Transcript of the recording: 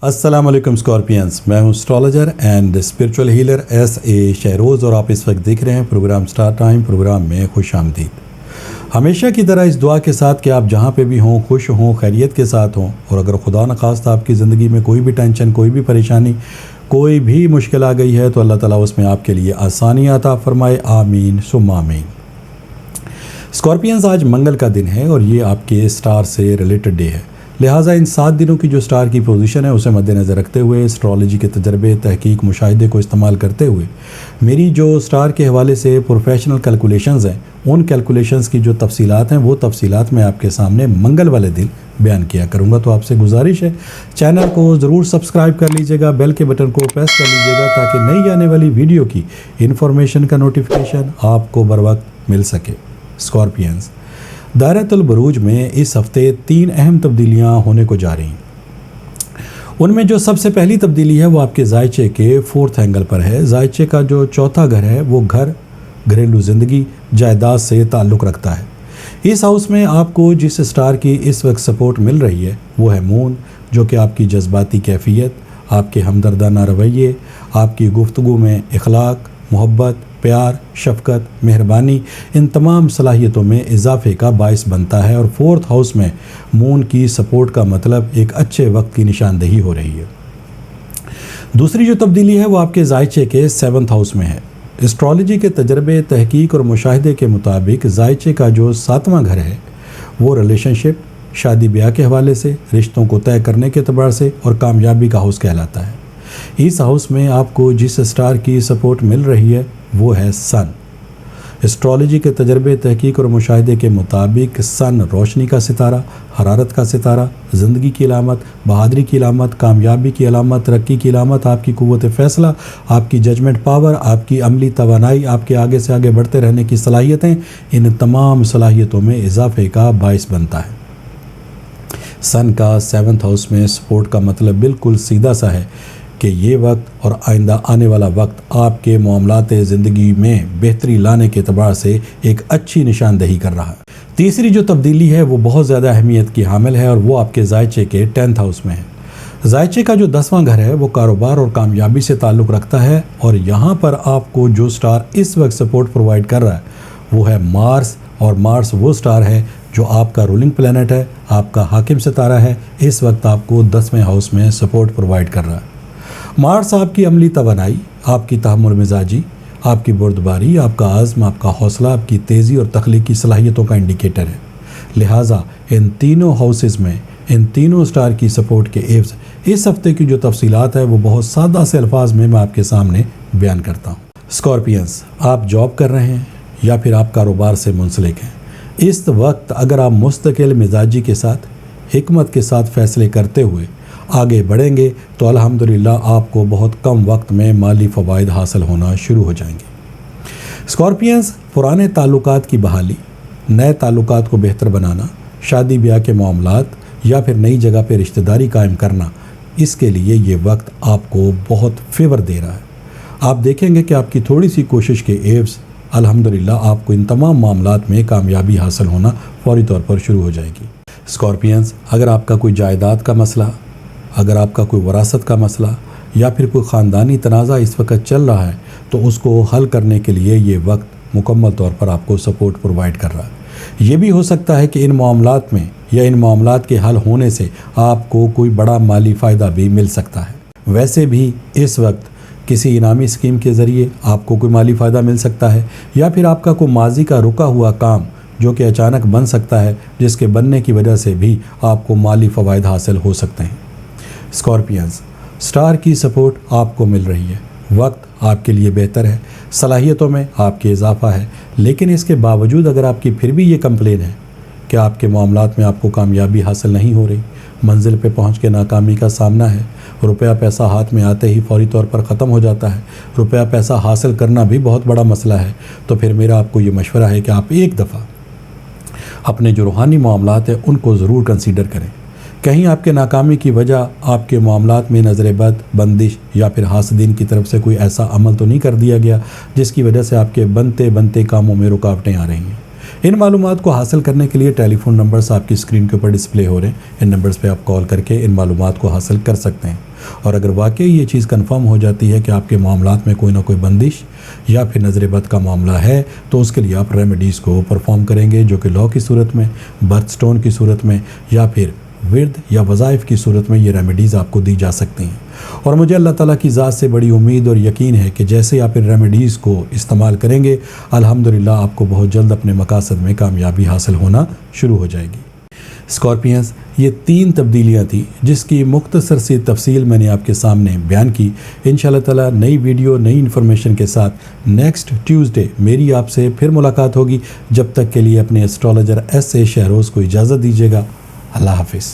السلام علیکم اسکارپینس، میں ہوں astrologer and spiritual healer S A Shahroz, اور آپ اس وقت دیکھ رہے ہیں پروگرام اسٹار ٹائم۔ پروگرام میں خوش آمدید۔ ہمیشہ کی طرح اس دعا کے ساتھ کہ آپ جہاں پہ بھی ہوں خوش ہوں، خیریت کے ساتھ ہوں، اور اگر خدا نخواستہ آپ کی زندگی میں کوئی بھی ٹینشن، کوئی بھی پریشانی، کوئی بھی مشکل آ گئی ہے تو اللہ تعالیٰ اس میں آپ کے لیے آسانی عطا فرمائے، آمین ثم آمین۔ اسکارپینز، آج منگل کا دن ہے اور یہ آپ کے اسٹار سے ریلیٹڈ ڈے ہے، لہٰذا ان 7 دنوں کی جو اسٹار کی پوزیشن ہے اسے مد نظر رکھتے ہوئے اسٹرالوجی کے تجربے، تحقیق، مشاہدے کو استعمال کرتے ہوئے میری جو اسٹار کے حوالے سے پروفیشنل کیلکولیشنز ہیں، ان کیلکولیشنز کی جو تفصیلات ہیں وہ تفصیلات میں آپ کے سامنے منگل والے دن بیان کیا کروں گا۔ تو آپ سے گزارش ہے چینل کو ضرور سبسکرائب کر لیجئے گا، بیل کے بٹن کو پریس کر لیجئے گا تاکہ نئی آنے والی ویڈیو کی انفارمیشن کا نوٹیفیکیشن آپ کو بر وقت مل سکے۔ اسکارپینز، دائرۃ البروج میں اس ہفتے 3 اہم تبدیلیاں ہونے کو جا رہی ہیں۔ ان میں جو سب سے پہلی تبدیلی ہے وہ آپ کے زائچے کے 4تھ اینگل پر ہے۔ زائچے کا جو چوتھا گھر ہے وہ گھریلو زندگی، جائیداد سے تعلق رکھتا ہے۔ اس ہاؤس میں آپ کو جس اسٹار کی اس وقت سپورٹ مل رہی ہے وہ ہے مون، جو کہ آپ کی جذباتی کیفیت، آپ کے ہمدردانہ رویے، آپ کی گفتگو میں اخلاق، محبت، پیار، شفقت، مہربانی، ان تمام صلاحیتوں میں اضافے کا باعث بنتا ہے، اور 4تھ ہاؤس میں مون کی سپورٹ کا مطلب ایک اچھے وقت کی نشاندہی ہو رہی ہے۔ دوسری جو تبدیلی ہے وہ آپ کے زائچے کے 7تھ ہاؤس میں ہے۔ اسٹرالوجی کے تجربے، تحقیق اور مشاہدے کے مطابق زائچے کا جو 7واں گھر ہے وہ ریلیشن شپ، شادی بیاہ کے حوالے سے، رشتوں کو طے کرنے کے اعتبار سے اور کامیابی کا ہاؤس کہلاتا ہے۔ اس ہاؤس میں آپ کو جس اسٹار کی سپورٹ مل رہی ہے وہ ہے سن۔ اسٹرالوجی کے تجربے، تحقیق اور مشاہدے کے مطابق سن روشنی کا ستارہ، حرارت کا ستارہ، زندگی کی علامت، بہادری کی علامت، کامیابی کی علامت، ترقی کی علامت، آپ کی قوت فیصلہ، آپ کی ججمنٹ پاور، آپ کی عملی توانائی، آپ کے آگے سے آگے بڑھتے رہنے کی صلاحیتیں، ان تمام صلاحیتوں میں اضافے کا باعث بنتا ہے۔ سن کا 7تھ ہاؤس میں سپورٹ کا مطلب بالکل سیدھا سا ہے کہ یہ وقت اور آئندہ آنے والا وقت آپ کے معاملات زندگی میں بہتری لانے کے اعتبار سے ایک اچھی نشاندہی کر رہا ہے۔ تیسری جو تبدیلی ہے وہ بہت زیادہ اہمیت کی حامل ہے اور وہ آپ کے زائچے کے 10تھ ہاؤس میں ہے۔ زائچے کا جو 10واں گھر ہے وہ کاروبار اور کامیابی سے تعلق رکھتا ہے، اور یہاں پر آپ کو جو سٹار اس وقت سپورٹ پرووائڈ کر رہا ہے وہ ہے مارس، اور مارس وہ سٹار ہے جو آپ کا رولنگ پلینٹ ہے، آپ کا حاکم ستارہ ہے، اس وقت آپ کو 10ویں ہاؤس میں سپورٹ پرووائڈ کر رہا ہے۔ مارس آپ کی عملی توانائی، آپ کی تحمل مزاجی، آپ کی بردباری، آپ کا عزم، آپ کا حوصلہ، آپ کی تیزی اور تخلیقی صلاحیتوں کا انڈیکیٹر ہے۔ لہٰذا ان تینوں ہاؤسز میں ان تینوں سٹار کی سپورٹ کے ایوز اس ہفتے کی جو تفصیلات ہے وہ بہت سادہ سے الفاظ میں آپ کے سامنے بیان کرتا ہوں۔ اسکارپینس، آپ جاب کر رہے ہیں یا پھر آپ کاروبار سے منسلک ہیں، اس وقت اگر آپ مستقل مزاجی کے ساتھ، حکمت کے ساتھ فیصلے کرتے ہوئے آگے بڑھیں گے تو الحمدللہ آپ کو بہت کم وقت میں مالی فوائد حاصل ہونا شروع ہو جائیں گے۔ اسکارپینز، پرانے تعلقات کی بحالی، نئے تعلقات کو بہتر بنانا، شادی بیاہ کے معاملات یا پھر نئی جگہ پہ رشتہ داری قائم کرنا، اس کے لیے یہ وقت آپ کو بہت فیور دے رہا ہے۔ آپ دیکھیں گے کہ آپ کی تھوڑی سی کوشش کے ایوز الحمدللہ آپ کو ان تمام معاملات میں کامیابی حاصل ہونا فوری طور پر شروع ہو جائے گی۔ اسکارپینز، اگر آپ کا کوئی جائیداد کا مسئلہ، اگر آپ کا کوئی وراثت کا مسئلہ یا پھر کوئی خاندانی تنازع اس وقت چل رہا ہے تو اس کو حل کرنے کے لیے یہ وقت مکمل طور پر آپ کو سپورٹ پرووائڈ کر رہا ہے۔ یہ بھی ہو سکتا ہے کہ ان معاملات میں یا ان معاملات کے حل ہونے سے آپ کو کوئی بڑا مالی فائدہ بھی مل سکتا ہے۔ ویسے بھی اس وقت کسی انعامی اسکیم کے ذریعے آپ کو کوئی مالی فائدہ مل سکتا ہے، یا پھر آپ کا کوئی ماضی کا رکا ہوا کام جو کہ اچانک بن سکتا ہے، جس کے بننے کی وجہ سے بھی آپ کو مالی فوائد حاصل ہو سکتے ہیں۔ اسکارپینز، سٹار کی سپورٹ آپ کو مل رہی ہے، وقت آپ کے لیے بہتر ہے، صلاحیتوں میں آپ کے اضافہ ہے، لیکن اس کے باوجود اگر آپ کی پھر بھی یہ کمپلین ہے کہ آپ کے معاملات میں آپ کو کامیابی حاصل نہیں ہو رہی، منزل پہ پہنچ کے ناکامی کا سامنا ہے، روپیہ پیسہ ہاتھ میں آتے ہی فوری طور پر ختم ہو جاتا ہے، روپیہ پیسہ حاصل کرنا بھی بہت بڑا مسئلہ ہے، تو پھر میرا آپ کو یہ مشورہ ہے کہ آپ ایک دفعہ اپنے جو روحانی معاملات ہیں ان کو ضرور کنسیڈر کریں۔ کہیں آپ کے ناکامی کی وجہ آپ کے معاملات میں نظر بد، بندش یا پھر حاسدین کی طرف سے کوئی ایسا عمل تو نہیں کر دیا گیا جس کی وجہ سے آپ کے بنتے کاموں میں رکاوٹیں آ رہی ہیں۔ ان معلومات کو حاصل کرنے کے لیے ٹیلی فون نمبرز آپ کی اسکرین کے اوپر ڈسپلے ہو رہے ہیں، ان نمبرز پہ آپ کال کر کے ان معلومات کو حاصل کر سکتے ہیں۔ اور اگر واقعی یہ چیز کنفرم ہو جاتی ہے کہ آپ کے معاملات میں کوئی نہ کوئی بندش یا پھر نظر بد کا معاملہ ہے تو اس کے لیے آپ ریمیڈیز کو پرفارم کریں گے، جو کہ لا کی صورت میں، برتھ سٹون کی صورت میں یا پھر ورد یا وظائف کی صورت میں یہ ریمیڈیز آپ کو دی جا سکتی ہیں۔ اور مجھے اللہ تعالیٰ کی ذات سے بڑی امید اور یقین ہے کہ جیسے آپ ان ریمیڈیز کو استعمال کریں گے الحمدللہ آپ کو بہت جلد اپنے مقاصد میں کامیابی حاصل ہونا شروع ہو جائے گی۔ اسکارپینز، یہ 3 تبدیلیاں تھیں جس کی مختصر سی تفصیل میں نے آپ کے سامنے بیان کی۔ انشاءاللہ تعالیٰ نئی ویڈیو نئی انفارمیشن کے ساتھ نیکسٹ ٹیوزڈے میری آپ سے پھر ملاقات ہوگی۔ جب تک کے لیے اپنے ایسٹرالوجر ایس اے شہروز کو اجازت دیجیے گا۔ اللہ حافظ۔